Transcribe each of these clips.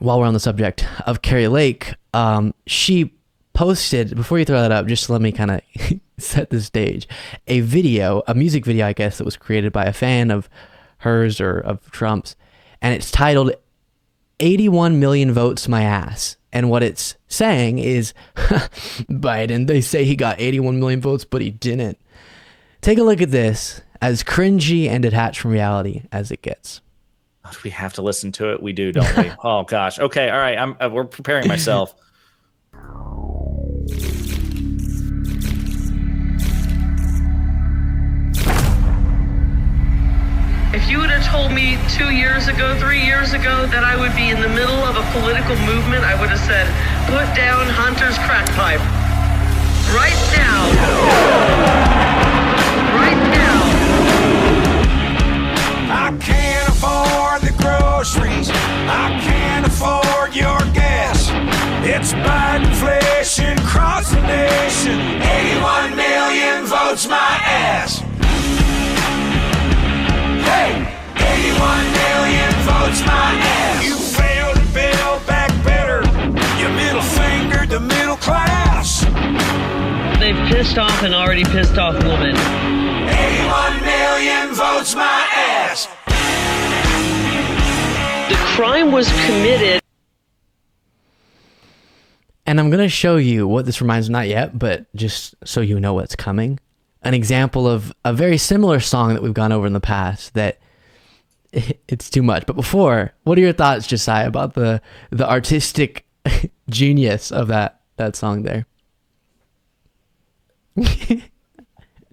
while we're on the subject of Kari Lake, she posted, before you throw that up, just let me kind of set the stage, a music video, I guess, that was created by a fan of hers or of Trump's, and it's titled 81 million votes my ass. And what it's saying is, Biden, they say he got 81 million votes, but he didn't. Take a look at this, as cringy and detached from reality as it gets. We have to listen to it. We do, don't we? Oh gosh. Okay. All right. We're preparing myself. If you would have told me 2 years ago, 3 years ago, that I would be in the middle of a political movement, I would have said, put down Hunter's crack pipe. Right now. Right now. I can't afford the groceries. I can't afford your gas. It's Bidenflation across the nation. 81 million votes my ass. Hey, 81 million votes my ass. You failed to build back better. You middle fingered the middle class. They've pissed off an already pissed off woman. 81 million votes my ass. The crime was committed. And I'm going to show you what this reminds me, not yet, but just so you know what's coming. An example of a very similar song that we've gone over in the past that it's too much. But before, what are your thoughts, Josiah, about the artistic genius of that song there?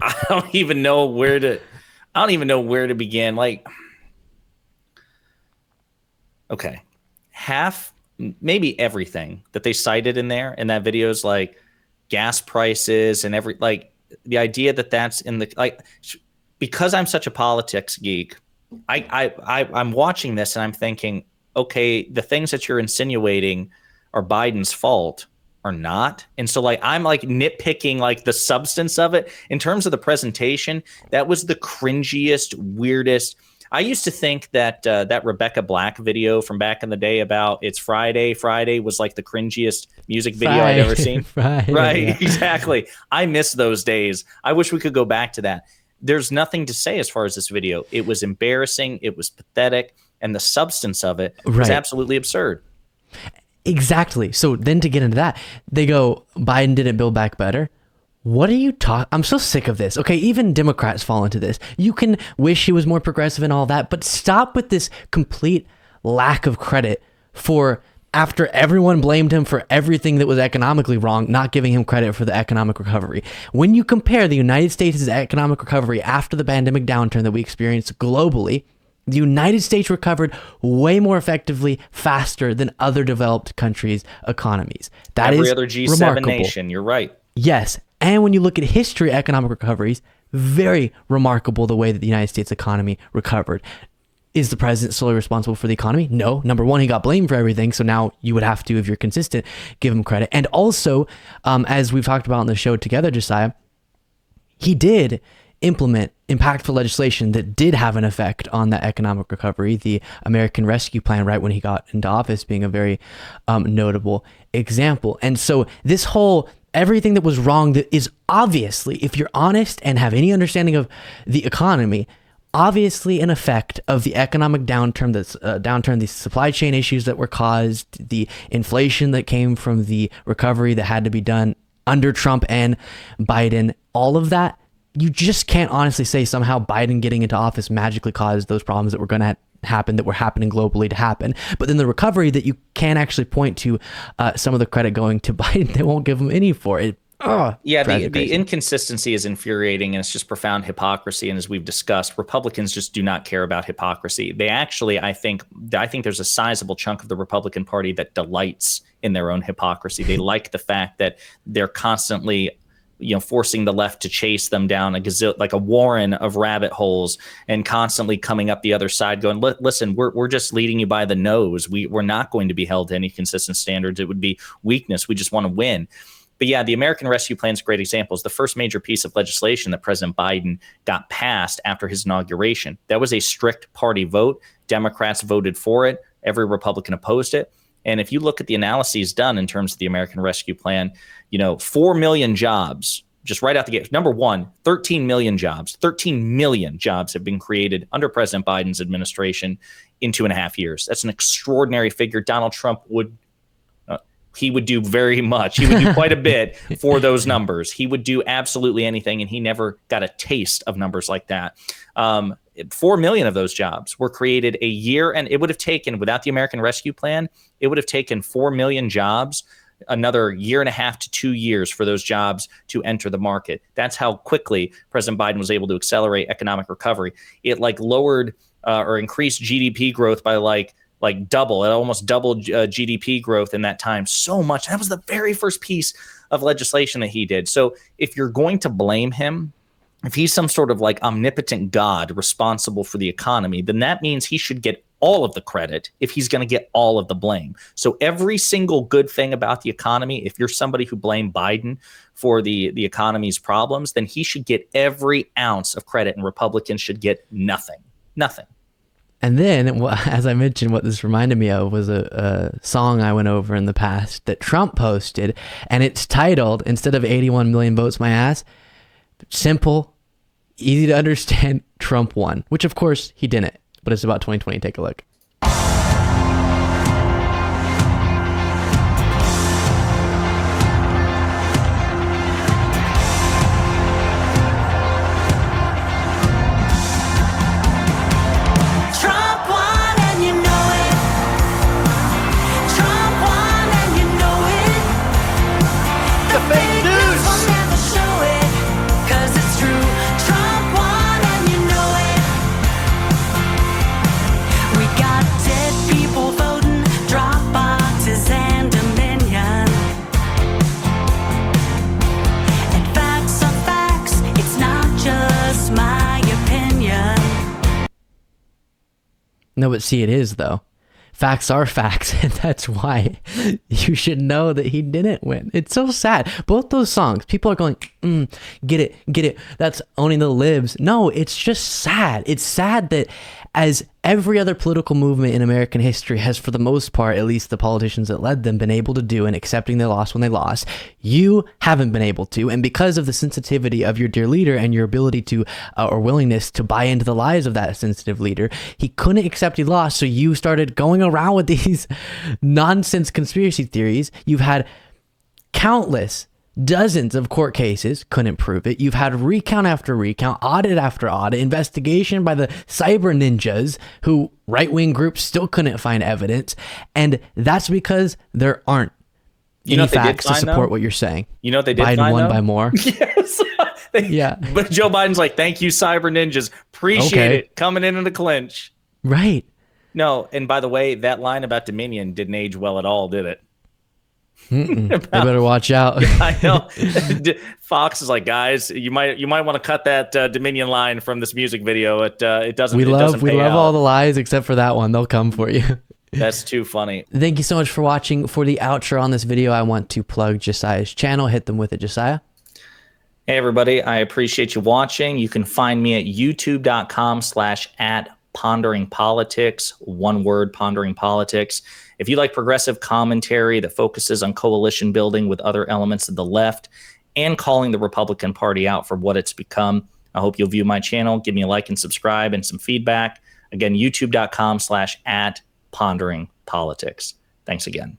I don't even know where to begin. Like, okay, maybe everything that they cited in that video is like gas prices and the idea that that's in the, because I'm such a politics geek, I'm watching this and I'm thinking, okay, the things that you're insinuating are Biden's fault or not. And so I'm nitpicking the substance of it. In terms of the presentation, that was the cringiest, weirdest. I used to think that that Rebecca Black video from back in the day about It's Friday was the cringiest music video I'd ever seen. Friday, right, yeah. Exactly. I miss those days. I wish we could go back to that. There's nothing to say as far as this video. It was embarrassing. It was pathetic. And the substance of it was absolutely absurd. Exactly. So then to get into that, they go, Biden didn't build back better. What are you talking? I'm so sick of this. Okay, even Democrats fall into this. You can wish he was more progressive and all that, but stop with this complete lack of credit for, after everyone blamed him for everything that was economically wrong, not giving him credit for the economic recovery. When you compare the United States' economic recovery after the pandemic downturn that we experienced globally, the United States recovered way more effectively, faster than other developed countries' economies. That Every is other G7 remarkable. nation, you're right. Yes. And when you look at history, economic recoveries, very remarkable the way that the United States economy recovered. Is the president solely responsible for the economy? No. Number one, he got blamed for everything. So now you would have to, if you're consistent, give him credit. And also, as we've talked about on the show together, Josiah, he did implement impactful legislation that did have an effect on the economic recovery. The American Rescue Plan, right when he got into office, being a very notable example. And so this whole everything that was wrong that is obviously, if you're honest and have any understanding of the economy, obviously an effect of the economic downturn, the supply chain issues that were caused, the inflation that came from the recovery that had to be done under Trump and Biden, all of that. You just can't honestly say somehow Biden getting into office magically caused those problems that were going to happen, that were happening globally, to happen. But then the recovery that you can actually point to some of the credit going to Biden, they won't give him any for it. The inconsistency is infuriating, and it's just profound hypocrisy. And as we've discussed, Republicans just do not care about hypocrisy. They actually, I think there's a sizable chunk of the Republican Party that delights in their own hypocrisy. They like the fact that they're constantly forcing the left to chase them down like a warren of rabbit holes, and constantly coming up the other side going, listen, we're just leading you by the nose. We're not going to be held to any consistent standards. It would be weakness. We just want to win. But yeah, the American Rescue Plan is a great example. It's the first major piece of legislation that President Biden got passed after his inauguration. That was a strict party vote. Democrats voted for it. Every Republican opposed it. And if you look at the analyses done in terms of the American Rescue Plan, 4 million jobs just right out the gate. Number one, 13 million jobs. 13 million jobs have been created under President Biden's administration in 2.5 years. That's an extraordinary figure. Donald Trump would do very much. He would do quite a bit for those numbers. He would do absolutely anything, and he never got a taste of numbers like that. 4 million of those jobs were created a year, and it would have taken, without the American Rescue Plan, it would have taken 4 million jobs, another 1.5 to 2 years for those jobs to enter the market. That's how quickly President Biden was able to accelerate economic recovery. It lowered or increased GDP growth by double. It almost doubled GDP growth in that time so much. That was the very first piece of legislation that he did. So if you're going to blame him, if he's some sort of omnipotent God responsible for the economy, then that means he should get all of the credit if he's going to get all of the blame. So every single good thing about the economy, if you're somebody who blamed Biden for the economy's problems, then he should get every ounce of credit, and Republicans should get nothing. Nothing. And then, as I mentioned, what this reminded me of was a song I went over in the past that Trump posted, and it's titled, instead of 81 million votes my ass, simple, easy to understand, Trump won, which of course he didn't, but it's about 2020. Take a look. No, but see, it is, though. Facts are facts, and that's why you should know that he didn't win. It's so sad. Both those songs, people are going, get it. That's owning the libs. No, it's just sad. It's sad that as every other political movement in American history has, for the most part, at least the politicians that led them, been able to do in accepting they lost when they lost, you haven't been able to. And because of the sensitivity of your dear leader and your ability to, or willingness to buy into the lies of that sensitive leader, he couldn't accept he lost. So you started going around with these nonsense conspiracy theories. You've had countless dozens of court cases, couldn't prove it. You've had recount after recount, audit after audit, investigation by the cyber ninjas, who right-wing groups still couldn't find evidence. And that's because there aren't any facts to support what you're saying. You know what they did Biden find, won though? by more. Yes. Yeah. But Joe Biden's like, thank you, cyber ninjas. Appreciate it. Coming in the clinch. Right. No, and by the way, that line about Dominion didn't age well at all, did it? They better watch out. I know. Fox is like, guys, you might want to cut that Dominion line from this music video. It doesn't. We love out. all the lies except for that one. They'll come for you. That's too funny. Thank you so much for watching. For the outro on this video, I want to plug Josiah's channel. Hit them with it, Josiah. Hey everybody, I appreciate you watching. You can find me at youtube.com/@ponderingpolitics. One word, pondering politics. If you like progressive commentary that focuses on coalition building with other elements of the left and calling the Republican Party out for what it's become, I hope you'll view my channel. Give me a like and subscribe and some feedback. Again, youtube.com/@ponderingpolitics. Thanks again.